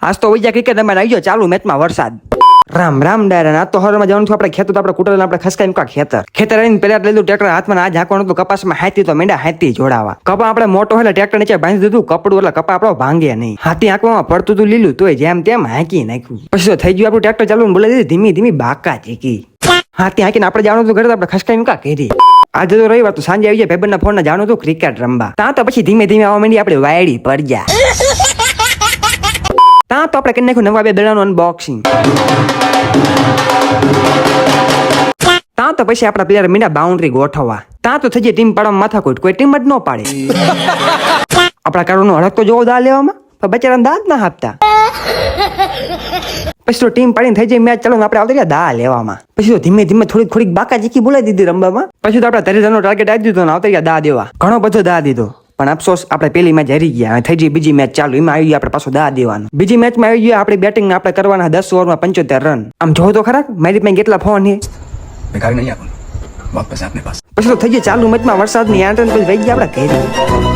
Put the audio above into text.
આજ તો વૈજા ક્રિકેટ રમવા આવી ગયો ચાલુ મેચમાં વરસાદ. રામ રામ ડાયરા આ તો હરમાં જવાનું છું આપણે ખેતર તો આપણે કુટલ આપણે ખસકાઈ મૂકા ખેતર આવીને પેલા લીધું ટ્રેક્ટર હાથમાં આ ઝાંકવાનું હતું કપાસમાં હાથી તો મેંડા હાથી જોડાવા કપા આપણે મોટો એટલે ટ્રેક્ટર નીચે બાંધી દીધું કપડું એટલે કપા આપણો ભાંગે નહીં હાથી આંકવામાં પડતું હતું લીલું તોય જેમ તેમ હાંકી નાખ્યું પછી તો થઈ ગયું આપણું ટ્રેક્ટર ચાલુ બોલે દીધી ધીમી ધીમી બાકા ચીકી હાથી હાંકીને આપણે જવાનું હતું ઘરે આપણે ખસકાઈ મૂકા ઘેરી આજે તો રવિવાર તો સાંજે આવી જાય ભાઈબંધના ફોન જવાનું હતું ક્રિકેટ રમવા ત્યાં તો પછી ધીમે ધીમે આવવા માંડી આપણે વાયડી પડ્યા ત્યાં તો આપણે કરી નાખ્યું નવા બે દડાનું અનબોક્સિંગ ત્યાં તો પછી આપણા પ્લેયર મીંડા બાઉન્ડ્રી ગોઠવવા ત્યાં તો થઈ જાય ટીમ પાડવામાં માથાકૂટ કોઈ ટીમ જ ન પાડે આપણા કારોનો હડક તો જોવો દા લેવામાં પણ બચારાને દાદ ના આપતા પછી તો ટીમ પાડીને થઈ જાય મેચ ચાલો આપણે આવતા રહ્યા દા લેવામાં પછી તો ધીમે ધીમે થોડીક બાકા ચીકી બોલાવી દીધી રમવામાં પછી તો આપણે 30 રનનો ટાર્ગેટ આપી દીધો ને આવતા રહ્યા દા દેવા ઘણો બધો દા દીધો પણ અફસોસ આપણે પેલી મેચ હારી ગયા થઈ ગઈ બીજી મેચ ચાલુ એમાં આવી ગયું આપણે પાછો દા દેવાનું બીજી મેચમાં આવી ગયું આપણી બેટિંગ આપણે કરવાના 10 ઓવરમાં 75 રન આમ જોવો તો ખરા મારી પાસે કેટલા ફોન છે बेकार नहीं अपन वापस अपने पास પછી તો થઈ ગઈ ચાલુ મેચમાં વરસાદની આંટન પછી વહી ગયા આપણે ઘેર